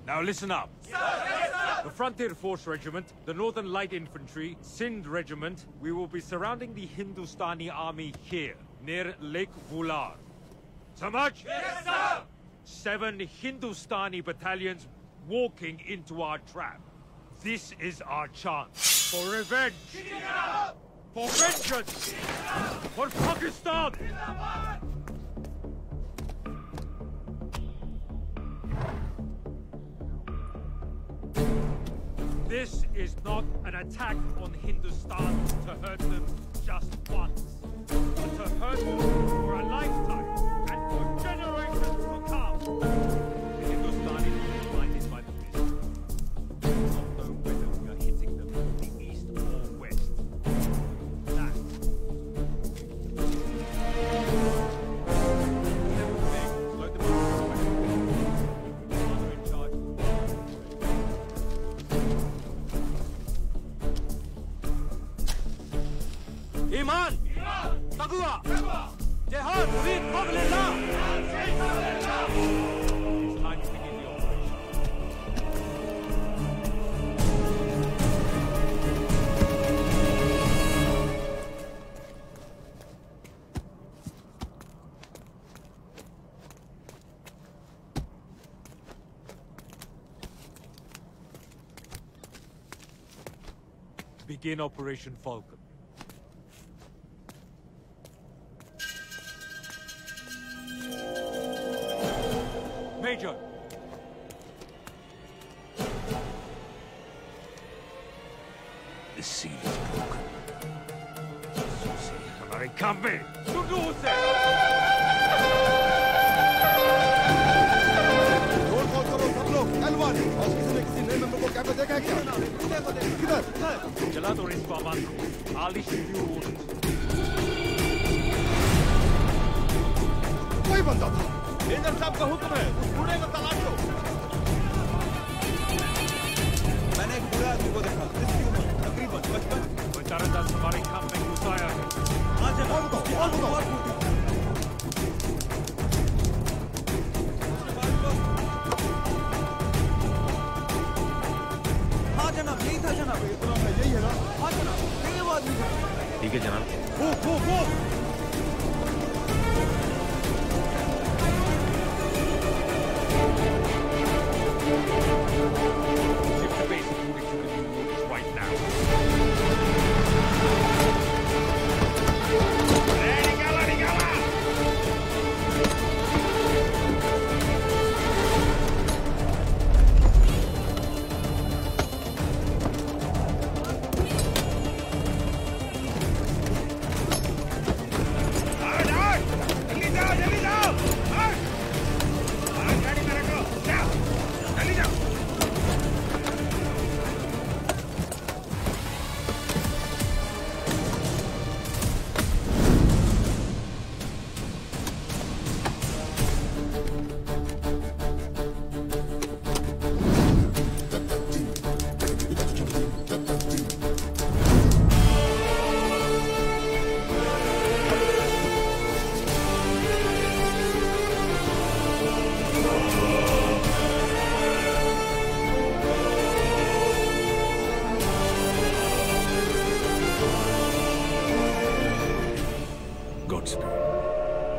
Now listen up. Sir, yes, sir. The Frontier Force Regiment, the Northern Light Infantry, Sindh Regiment, we will be surrounding the Hindustani army here, near Lake Vular. Samaj? Yes, sir! 7 Hindustani battalions walking into our trap. This is our chance for revenge, for vengeance, for Pakistan! This is not an attack on Hindustan to hurt them just once, but to hurt them for a lifetime and for generations to come. The Hindustani will be blinded by the mist. They do not know whether we are hitting them from the east or west. That. Iman! Taqwa! Jihad! Fi Sabilillah! It's time to begin the operation. Begin Operation Falcon. Major! The seal is broken. हमारे काम पे सुनो उसे! Roll call करो सब लोग एलवान और किसी नए मेंबर को कैंप में देखा है क्या? किधर? चला दो इस सामान को आलिश रिव्यू कोई बंदा था मेजर साहब का हुक्म है उस बूढ़े को तलाश लो। मैंने एक बूढ़े आदमी को देखा जिसकी उम्र तकरीबन 55। कोई तरह हमारे काम में घुसाया है। हाँ जनाब। हाँ जनाब यही था जनाब। यही है ना? हाँ जनाब यही वो आदमी था। ठीक है जनाब। वो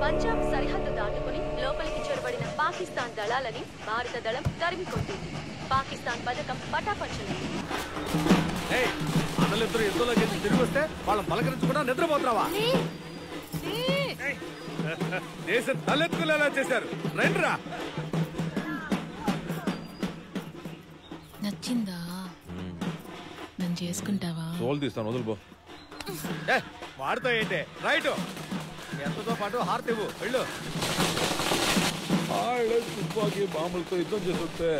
పంజాబ్ సరిహద్దు దాటుకుని లోపలికి చొరబడిన పాకిస్తాన్ దళాలని భారత దళం తరిమి కొట్టింది. పాకిస్తాన్ పథకం పటాపంచలేదు. అన్నలిద్దరు యుద్ధంలోకి వెళ్ళి తిరిగి వస్తే వాళ్ళని పలకరించకుండా నిద్రపోతున్నావా? దేశం తలెత్తుకునేలా చేశారు. రండిరా. నచ్చిందా? నన్ను చేసుకుంటావా? తోలు తీస్తాను, వదులుబో. వాడుతా ఏంటే? రైట్, ఎంతతో పాటు హార్ట్ ఇవ్వు, వెళ్ళు. వాళ్ళే తుపాకీ బాంబులతో యుద్ధం చేస్తుంటే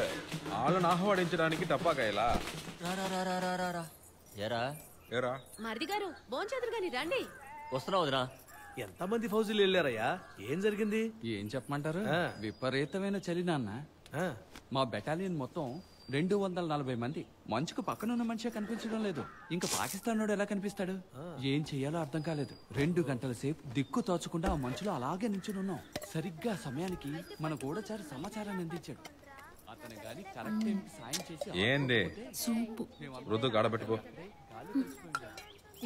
వాళ్ళని ఆహ్వానించడానికి టపాకాయలా? ఏరా మరిది గారు భోంచేతులు గాని రండి. వస్తున్నా వదినా. ఎంతమంది ఫౌజీలు వెళ్ళారయ్యా? ఏం జరిగింది? ఏం చెప్పమంటారు? విపరీతమైన చలి నాన్న. మా బెటాలియన్ మొత్తం 240 మంది. మంచుకు పక్కనున్న మనిషే కనిపించడం లేదు. ఇంకా పాకిస్తాన్ వాడు ఎలా కనిపిస్తాడు? ఏం చెయ్యాలో అర్థం కాలేదు. 2 గంటల సేపు దిక్కు తోచకుండా ఆ మంచులో అలాగే నించుని ఉన్నాం. సరిగ్గా సమయానికి మన గూఢచారి సమాచారాన్ని అందించాడు. అతను గాని కరెక్ట్ టైంకి సాయం చేసి ఏంది సూపు రుద్దు గాడబెట్టుకో.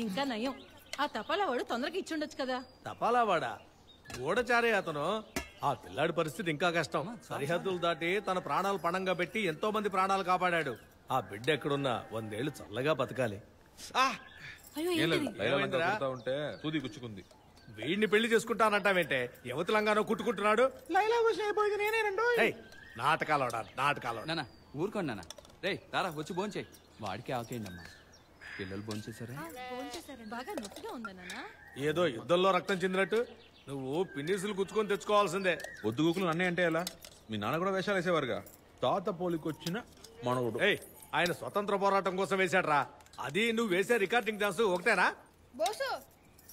ఇంకా నయం, ఆ తపాలావాడు తొందరగా ఇచ్చుండొచ్చు కదా. తపాలావాడా? గూఢచారే అతను. ఆ పిల్లాడి పరిస్థితి ఇంకా కష్టం. సరిహద్దులు దాటి తన ప్రాణాలు పణంగా పెట్టి ఎంతో మంది ప్రాణాలు కాపాడాడు. ఆ బిడ్డ ఎక్కడున్నా 100 ఏళ్లు చల్లగా బతకాలి. ఉంటే సూది గుచ్చుకుంది. వీడిని పెళ్లి చేసుకుంటానంటావేంటే? యువతులంగానో కుట్టుకుంటున్నాడు. నాటకాలోడా నాటకాలు. నాన్న ఊరుకోండి నాన్న. రే తారా వచ్చి భోంచేయి. వాడికి ఆకేయండి అమ్మా. పిల్లలు భోంచేశారా? బాగా నొప్పిగా ఉందా నాన్న? ఏదో యుద్ధంలో రక్తం చెందినట్టు నువ్వు పిన్నిసులు గుచ్చుకొని తెచ్చుకోవాల్సిందే. పొద్దుగూకులు నన్నే అంటే ఎలా? మీ నాన్న కూడా వేషాలు వేసేవారుగా. తాత పోలికొచ్చిన మనవుడు. ఆయన స్వతంత్ర పోరాటం కోసం వేశాడ్రా. అది నువ్వు వేసే రికార్డింగ్ డాన్స్ ఒకటేనా? బోసు,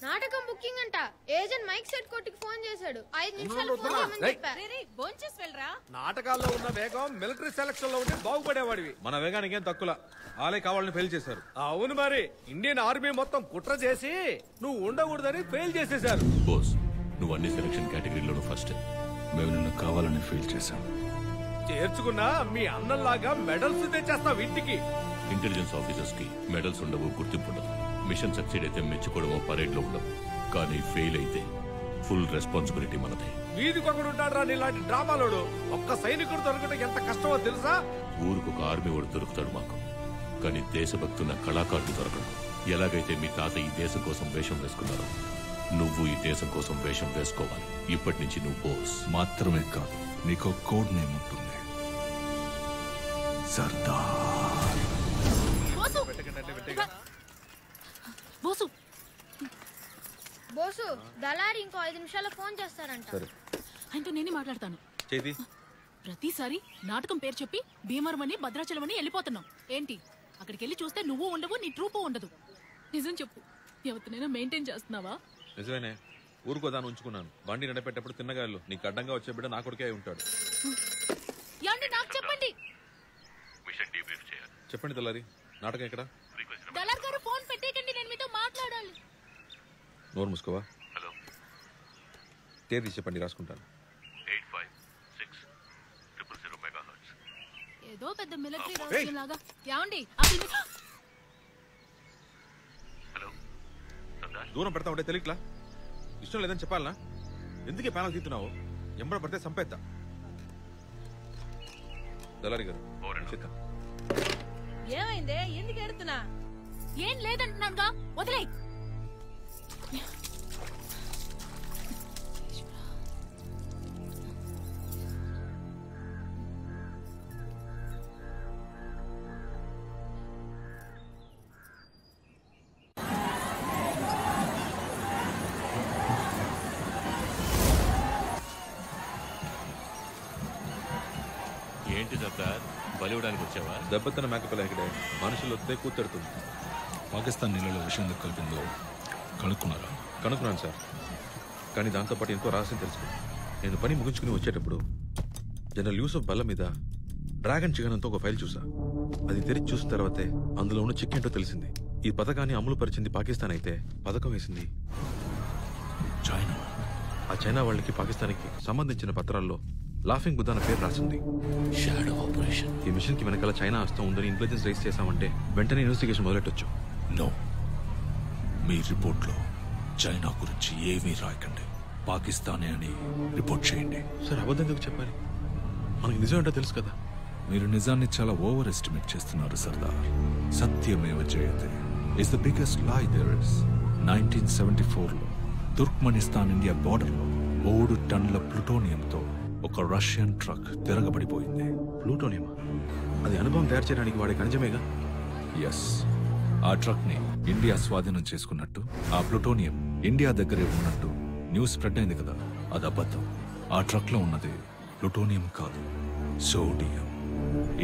నాటకం బుకింగ్ అంట. ఏజెంట్ మైక్ సెట్ కొట్టికి ఫోన్ చేశాడు. 5 నిమిషాలు ఫోన్ చేయమని చెప్పా. భోంచేసి వెళ్ళరా. నాటకాల్లో ఉన్న వేగం మిలిటరీ సెలక్షన్ లో ఉంటే బాగుపడేవాడివి. మన వేగానికి ఏం తక్కువ. ఆలే కావాలని ఫెయిల్ చేశారు. అవును మరి, ఇండియన్ ఆర్మీ మొత్తం కుట్ర చేసి నువ్వు ఉండకూడదని ఫెయిల్ చేసేశారు. బోస్, నువ్వు అన్ని సెలక్షన్ కేటగిరీలోనూ ఫస్ట్. మేము నిన్ను కావాలని ఫెయిల్ చేశాం. చేర్చుకున్నా మీ అన్నంలాగా మెడల్స్ తెచ్చేస్తావు ఇంటికి. ఇంటెలిజెన్స్ ఆఫీసర్స్ కి మెడల్స్ ఉండవు, గుర్తింపు ఉండదు. మిషన్ సక్సీడ్ అయితే మెచ్చుకోవడమో పరేడ్ లో ఉండవు. కానీ ఫెయిల్ అయితే ఫుల్ రెస్పాన్సిబిలిటీ మనదే. వీధికొకడు ఉంటాడు నీలాంటి డ్రామాలోడు. ఒక్క సైనికుడు దొరకడం ఎంత కష్టమో తెలుసా? ఊరుకొక ఆర్మీ వాడు దొరుకుతాడు మాకు, కానీ దేశభక్తున్న కళాకారుడు దొరకడు. ఎలాగైతే మీ తాత ఈ దేశం కోసం వేషం వేసుకున్నారో, నువ్వు ఈ దేశం కోసం వేషం వేసుకోవాలి. ఇప్పటి నుంచి నువ్వు బోస్ మాత్రమే కాదు, నీకు కోడ్ నేమ్ ఉంటుంది, సర్దార్. బోసు బోసు, దళారి ఇంకో 5 నిమిషాల్లో ఫోన్ చేస్తారంట. ఆయనతో నేనే మాట్లాడతాను. చేతి ప్రతిసారి నాటకం పేరు చెప్పి భీమవరం అని భద్రాచలం అని వెళ్ళిపోతున్నావు ఏంటి? అక్కడికి వెళ్ళి చూస్తే నువ్వు ఉండవు, నీ ట్రూపు ఉండదు. నిజం చెప్పు, ఎవరినైనా మెయింటైన్ చేస్తున్నావా? నిజమేనే, ఊరుకోదాన్ని ఉంచుకున్నాను. బండి నడిపేటప్పుడు తిన్నగాళ్ళు నీకు అడ్డంగా వచ్చే బిడ్డ నా కొడుకే అయి ఉంటాడు. నాకు చెప్పండి. చెప్పండి తెల్లారి, నాటకం ఎక్కడ? దళార్ గారు ఫోన్ పెట్టేకండి, నేను మీతో మాట్లాడాలి. నోరు మూసుకోవా. హలో, తేదీ చెప్పండి, రాసుకుంటాను. 856000 మెగాహెర్ట్జ్. ఏదో పెద్ద మిలిటరీ రహస్యం లాగా. ఏమండి దూరం పెడతా ఉంటే తెలియట్లా? ఇష్టం లేదని చెప్పాలనా? ఎందుకే ప్యానల్ తీస్తున్నావు? ఎంబడ పడితే సంపేద్దా. దళారి గారు ఏమైందే? ఎందుకు ఎడుతున్నా? ఏం లేదంటున్నానుగా, వదిలే. ఏంటి సర్దార్, బలివడానికి వచ్చావా? దెబ్బతిన్న మేకపిల్ల ఇక్కడే మనుషులు వస్తే కూర్తెడుతుంది. పాకిస్తాన్ నీళ్ళలో విషయం ఎందుకు కలిపిందో కనుక్కున్నారా? కనుక్కున్నాను సార్, కానీ దాంతోపాటు ఇంకో రహస్యం తెలుసుకున్నాను. నేను పని ముగించుకుని వచ్చేటప్పుడు జనరల్ యూసఫ్ బల్ల మీద డ్రాగన్ చికెన్ అంతా ఒక ఫైల్ చూసా. అది తెరిచి చూసిన తర్వాతే అందులో ఉన్న చిక్ ఏంటో తెలిసింది. ఈ పథకాన్ని అమలు పరిచింది పాకిస్తాన్ అయితే, పథకం వేసింది చైనా. ఆ చైనా వాళ్ళకి పాకిస్తాన్కి సంబంధించిన పత్రాల్లో లాఫింగ్ బుద్ధ అన్న పేరు రాసింది. Shadow operation. ఈ మిషన్ కి వెనకాల చైనా హస్తం ఉందని ఇంటెలిజెన్స్ రైజ్ చేశామంటే వెంటనే ఇన్వెస్టిగేషన్ మొదలెట్టొచ్చు. నో, మీ రిపోర్ట్లో చైనా గురించి ఏమీ రాయకండి, పాకిస్తానే అని రిపోర్ట్ చేయండి. సార్, అబద్ధం ఎందుకు చెప్పాలి? మనకి నిజం ఏంటో తెలుసు కదా. మీరు నిజాన్ని చాలా ఓవర్ ఎస్టిమేట్ చేస్తున్నారు సర్దార్. సత్యమేవ జయతే ఇస్ ద బిగ్గెస్ట్ లై దేర్ ఇస్. 1974లో తుర్క్మెనిస్తాన్ ఇండియా బోర్డర్లో 3 టన్నుల ప్లూటోనియంతో ఒక రష్యన్ ట్రక్ తిరగబడిపోయింది. ప్లూటోనియమా? అది అనుభవం తయారు చేయడానికి వాడే ఖనిజమేగా? ఎస్. ఆ ట్రక్ ని ఇండియా స్వాధీనం చేసుకున్నట్టు, ఆ ప్లూటోనియం ఇండియా దగ్గరే ఉన్నట్టు న్యూస్ స్ప్రెడ్ అయింది కదా. అది అబద్ధం. ఆ ట్రక్ లో ఉన్నది ప్లూటోనియం కాదు, సోడియం.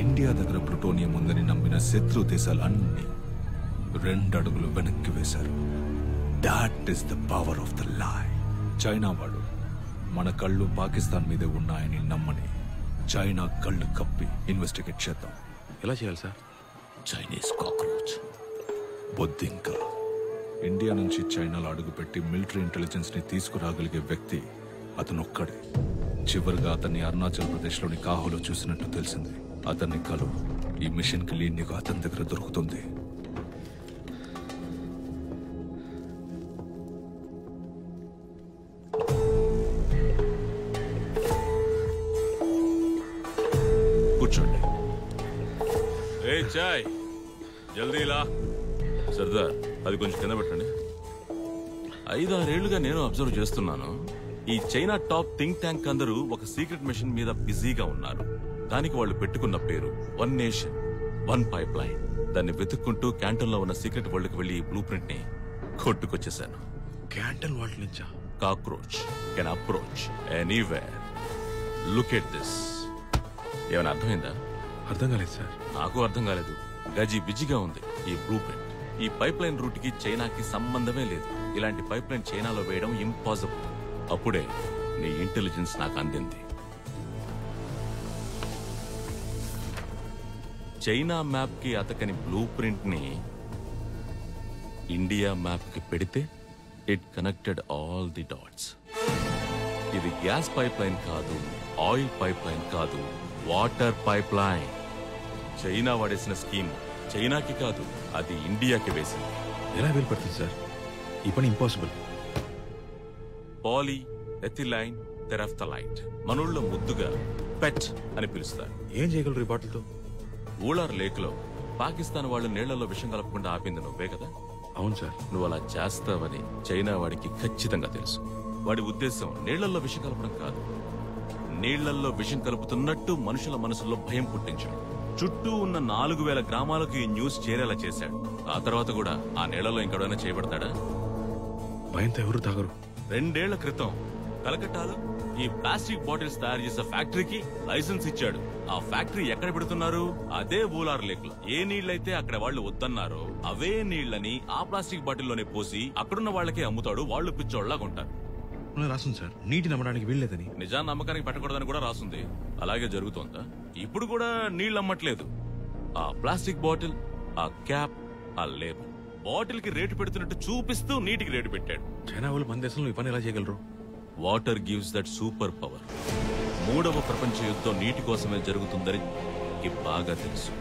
ఇండియా దగ్గర ప్లూటోనియం ఉందని నమ్మిన శత్రు దేశాలన్నీ 2 అడుగులు వెనక్కి వేశారు. That is the power of the లై. చైనా వాడు మన కళ్ళు పాకిస్తాన్ మీదే ఉన్నాయని నమ్మని చైనా కళ్ళు కప్పి ఇన్వెస్టిగేట్ చేద్దాం. ఎలా చేయాలి సార్? చైనీస్ కాక్రోచ్ బొద్దింక. ఇండియా నుంచి చైనాలో అడుగుపెట్టి మిలిటరీ ఇంటెలిజెన్స్ ని తీసుకురాగలిగే వ్యక్తి అతనొక్కడే. చివరిగా అతన్ని అరుణాచల్ ప్రదేశ్ లోని కాహోలో చూసినట్టు తెలిసింది. అతన్ని కలు. ఈ మిషన్ కి లీడ్ నీకు అతని దగ్గర దొరుకుతుంది. కూర్చోండి. ఏ చాయ్ జల్దీ లా. సర్దార్, అది కొంచెం కింద పెట్టండి. 5-6 ఏళ్లుగా నేను అబ్జర్వ్ చేస్తున్నాను. ఈ చైనా టాప్ థింక్ ట్యాంక్ అందరూ ఒక సీక్రెట్ మిషన్ మీద బిజీగా ఉన్నారు. దానికి వాళ్ళు పెట్టుకున్న పేరు 1 నేషన్ 1 పైప్ లైన్. దాన్ని వెతుక్కుంటూ క్యాంటన్ లో ఉన్న సీక్రెట్ వరల్డ్ కి వెళ్లి ఈ బ్లూ ప్రింట్ ని కొట్టుకొచ్చేసాను. క్యాంటన్ వరల్డ్ నుంచా? Cockroach can approach anywhere. Look at this. ఏమైనా అర్థమైందా? అర్థం కాలేదు సార్. నాకు అర్థం కాలేదు. గజి బిజిగా ఉంది ఈ బ్లూ ప్రింట్. ఈ పైప్ లైన్ రూట్ కి చైనాకి సంబంధమే లేదు. ఇలాంటి పైప్ లైన్ చైనాలో వేయడం ఇంపాసిబుల్. అప్పుడే నీ ఇంటెలిజెన్స్ నాకు అందింది. చైనా మ్యాప్ కి అతకని బ్లూ ప్రింట్ ని ఇండియా మ్యాప్ కి పెడితే it connected all the dots. ఇది గ్యాస్ పైప్ లైన్ కాదు, ఆయిల్ పైప్ లైన్ కాదు, వాటర్ పైప్ లైన్. చైనా వాడేసిన స్కీమ్ చైనాకి కాదు, అది ఇండియాకి వేసింది. ఎలా వీలుపడుతుంది సార్? ఈ పని ఇంపాసిబుల్. పాలీ ఎథిలైన్ తెరఫ్థలైట్ మనూళ్ళో ముద్దుగా పెట్ అని పిలుస్తారు. ఏం చేయగలరు ఈ బాటిల్తో? ఊళార్ లేక్ లో పాకిస్తాన్ వాళ్ళు నీళ్లలో విషం కలపకుండా ఆపింది నువ్వే కదా? అవును సార్. నువ్వు అలా చేస్తావని చైనా వాడికి ఖచ్చితంగా తెలుసు. వాడి ఉద్దేశం నీళ్లలో విషం కలపడం కాదు, నీళ్లలో విషం కలుపుతున్నట్టు మనుషుల మనసుల్లో భయం పుట్టించాడు. చుట్టూ ఉన్న 4000 గ్రామాలకు ఈ న్యూస్ చేరేలా చేశాడు. ఆ తర్వాత కూడా ఆ నీళ్లలో ఇంకెవడైనా చేయబడతాడా? భయంతో ఎవరు తాగరు. 2 ఏళ్ల క్రితం కలకట్టాలో ఈ ప్లాస్టిక్ బాటిల్స్ తయారు చేసే ఫ్యాక్టరీకి లైసెన్స్ ఇచ్చాడు. ఆ ఫ్యాక్టరీ ఎక్కడ పెడుతున్నారు? అదే ఊలార్ లేక్ లో. ఏ నీళ్లైతే అక్కడ వాళ్ళు వద్దన్నారో అవే నీళ్లని ఆ ప్లాస్టిక్ బాటిల్లోనే పోసి అక్కడున్న వాళ్ళకే అమ్ముతాడు. వాళ్ళు పిచ్చోళ్లాగా ఉంటారు. రాస్తుంది సార్, నీటి నమ్మడానికి వీల్లేదని. నిజాన్ని నమ్మకానికి పెట్టకూడదని కూడా రాస్తుంది. అలాగే జరుగుతోందా? ఇప్పుడు కూడా నీళ్లు అమ్మట్లేదు. ఆ ప్లాస్టిక్ బాటిల్, ఆ క్యాప్, ఆ లేబుల్. బాటిల్ కి రేటు పెడుతున్నట్టు చూపిస్తూ నీటికి రేటు పెట్టాడు. చైనా వాళ్ళు మన దేశంలో ఈ పని ఎలా చేయగలరు? Water gives that super power. 3వ ప్రపంచ యుద్ధం నీటి కోసమే జరుగుతుందని బాగా తెలుసు.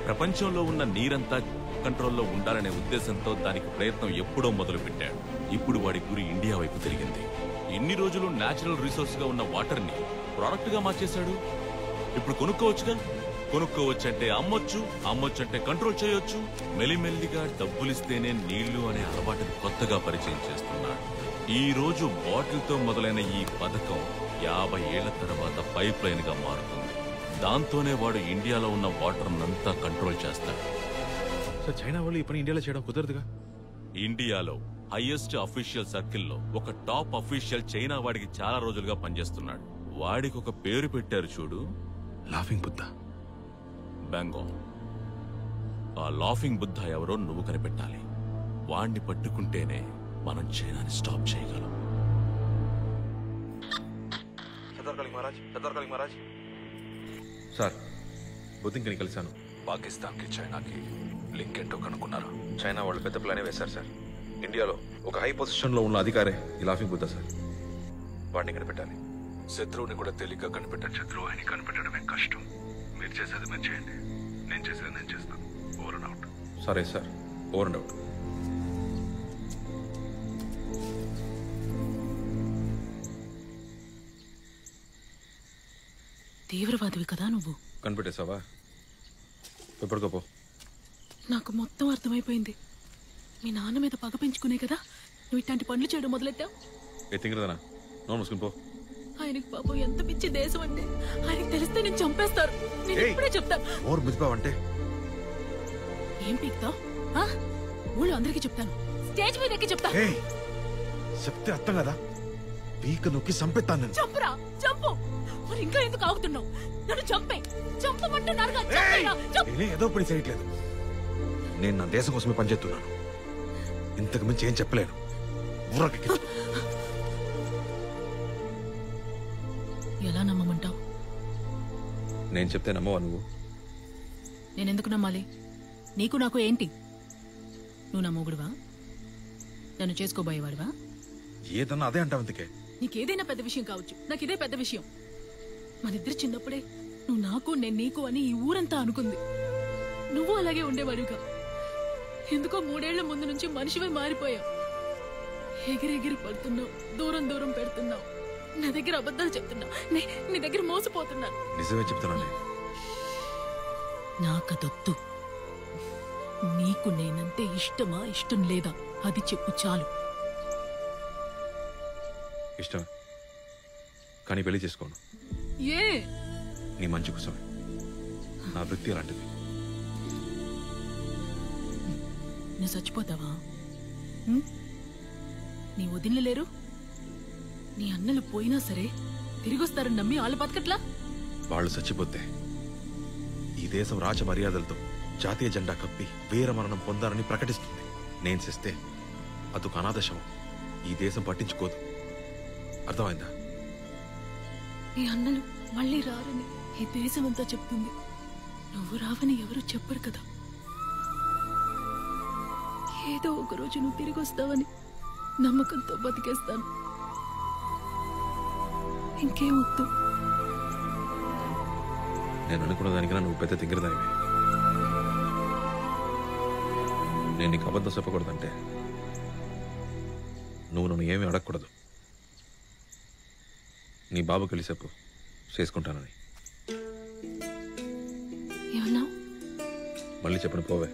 ప్రపంచంలో ఉన్న నీరంతా కంట్రోల్లో ఉండాలనే ఉద్దేశంతో దానికి ప్రయత్నం ఎప్పుడో మొదలు పెట్టాడు. ఇప్పుడు వాడి గురి ఇండియా వైపు తిరిగింది. ఇన్ని రోజులు నేచురల్ రిసోర్స్ గా ఉన్న వాటర్ ని ప్రొడక్ట్ గా మార్చేశాడు. ఇప్పుడు కొనుక్కోవచ్చుగా. కొనుక్కోవచ్చంటే అమ్మొచ్చు, అమ్మొచ్చంటే కంట్రోల్ చేయొచ్చు. మెల్లిమెల్లిగా డబ్బులిస్తేనే నీళ్లు అనే అలవాటుని కొత్తగా పరిచయం చేస్తున్నాడు. ఈ రోజు బాటిల్ తో మొదలైన ఈ పథకం 50 ఏళ్ల తర్వాత పైప్ లైన్ గా మారుతుంది. దాంతోనే వాడు ఇండియాలో ఉన్న వాటర్ నంతా కంట్రోల్ చేస్తాడు. సార్, చైనా వాళ్ళు ఈ పని ఇండియాలో చేయడం కుదరదుగా. ఇండియాలో హైయెస్ట్ అఫీషియల్ సర్కిల్లో ఒక టాప్ అఫీషియల్ చైనా వాడికి చాలా రోజులుగా పనిచేస్తున్నాడు. వాడికి ఒక పేరు పెట్టారు చూడు, లాఫింగ్ బుద్ధ. బెంగాల్. ఆ లాఫింగ్ బుద్ధ ఎవరో నువ్వు కనిపెట్టాలి. వాణ్ణి పట్టుకుంటేనే మనం చైనాని స్టాప్ చేయగలం. సార్, బుద్ధింకని కలిశాను. పాకిస్తాన్ కి చైనాకి లింక్ ఏంటో కనుక్కున్నారా? చైనా వాళ్ళు పెద్ద ప్లానే వేశారు సార్. ఇండియాలో ఒక హై పొజిషన్ లో ఉన్న అధికారే ఈ లాఫింగ్ బుద్ధ సార్. వాడిని కనిపెట్టాలి. శత్రువుని కూడా తేలిగ్గా కనిపెట్టాలి. శత్రువు ఆయన కనిపెట్టడమే కష్టం. మీరు చేసేది మీరు చేయండి, నేను చేసేది నేను చేస్తాను. Over and out. సరే సార్, ఓవర్ అండ్ అవుట్. తీవ్రవాదివి కదా నువ్వు. కనిపెట్టేశావా? ఎప్పటికోపో. నాకు మొత్తం అర్థమైపోయింది. మీ నాన్న మీద పగ పెంచుకునే కదా నువ్వు ఇట్లాంటి పనులు చేయడం మొదలెట్టావు. తింగరదనా, నోరు మూసుకుని పో. ఆయనకు పాపం ఎంత పిచ్చి దేశం అంటే ఆయనకు తెలిస్తే నేను చంపేస్తారు. నేను ఇప్పుడే చెప్తాను. ఏం పీక్తావ్? ఊళ్ళో అందరికీ చెప్తాను. స్టేజ్ మీద ఎక్కి చెప్తాను. చెప్తే అర్థం కదా, పీక నొక్కి చంపేస్తాను. చంపురా, చంపు. మరి ఇంకా ఎందుకు ఆగుతున్నావు? నన్ను చంపే, చంపమంటున్నారుగా. ఏదో పని చేయట్లేదు. నేను నా దేశం కోసమే పనిచేస్తున్నాను. ఇంతకు మించి ఏం చెప్పలేను. ఎలా నమ్మమంటావు? నేను చెప్తే నమ్మవా నువ్వు? నేనెందుకు నమ్మాలి? నీకు నాకు ఏంటి? నువ్వు నా మొగుడువా? నన్ను చేసుకోబోయేవాడివా? ఏదన్నా అదే అంటావు. అందుకే నీకేదైనా పెద్ద విషయం కావచ్చు, నాకు ఇదే పెద్ద విషయం. మనిద్దరు చిన్నప్పుడే నువ్వు నాకు నేను నీకు అని ఈ ఊరంతా అనుకుంది. నువ్వు అలాగే ఉండేవాడుగా. ఎందుకో 3 ఏళ్ల ముందు నుంచి మనిషివే మారిపోయావు. ఎగిరెగిరి పడుతున్నావు, దూరం దూరం పెడుతున్నావు. నా దగ్గర అబద్ధాలు చెప్తున్నావు, నీ దగ్గర మోసపోతున్నాను. నిజమే చెప్తున్నాను. నాకదొద్దు. నీకు నేనంటే ఇష్టమా, ఇష్టం లేదా అది చెప్పు చాలు. ఇష్టం, కానీ పెళ్లి చేసుకోను. ఏ? నీ మంచి కోసమే. నా వృత్తి అలాంటిది. నువ్వు చచ్చిపోతావా? నీ వదినలు లేరు? నీ అన్నలు పోయినా సరే తిరిగొస్తారని నమ్మి వాళ్ళు బతకట్లా? వాళ్ళు చచ్చిపోతే ఈ దేశం రాజ మర్యాదలతో జాతీయ జెండా కప్పి వీరమరణం పొందారని ప్రకటిస్తుంది. నేను చేస్తే అదొక అనాథ శవం. ఈ దేశం పట్టించుకోదు. అర్థమైందా? నీ అన్నలు మళ్ళీ రారని ఈ దేశం అంతా చెప్తుంది. నువ్వు రావని ఎవరు చెప్పరు కదా. ఏదో ఒక రోజు నువ్వు తిరిగి వస్తావని నమ్మకంతో బతికేస్తాను. ఇంకేం వద్దు. నేను అనుకున్న దానికన్నా నువ్వు పెద్ద తింగరదానివి. నేను నీకు అబద్ధం చెప్పకూడదంటే నువ్వు నన్ను ఏమీ అడగకూడదు. నీ బాబుకి వెళ్ళి చెప్పు చేసుకుంటానని. ఏమన్నావు? మళ్ళీ చెప్పను, పోవే.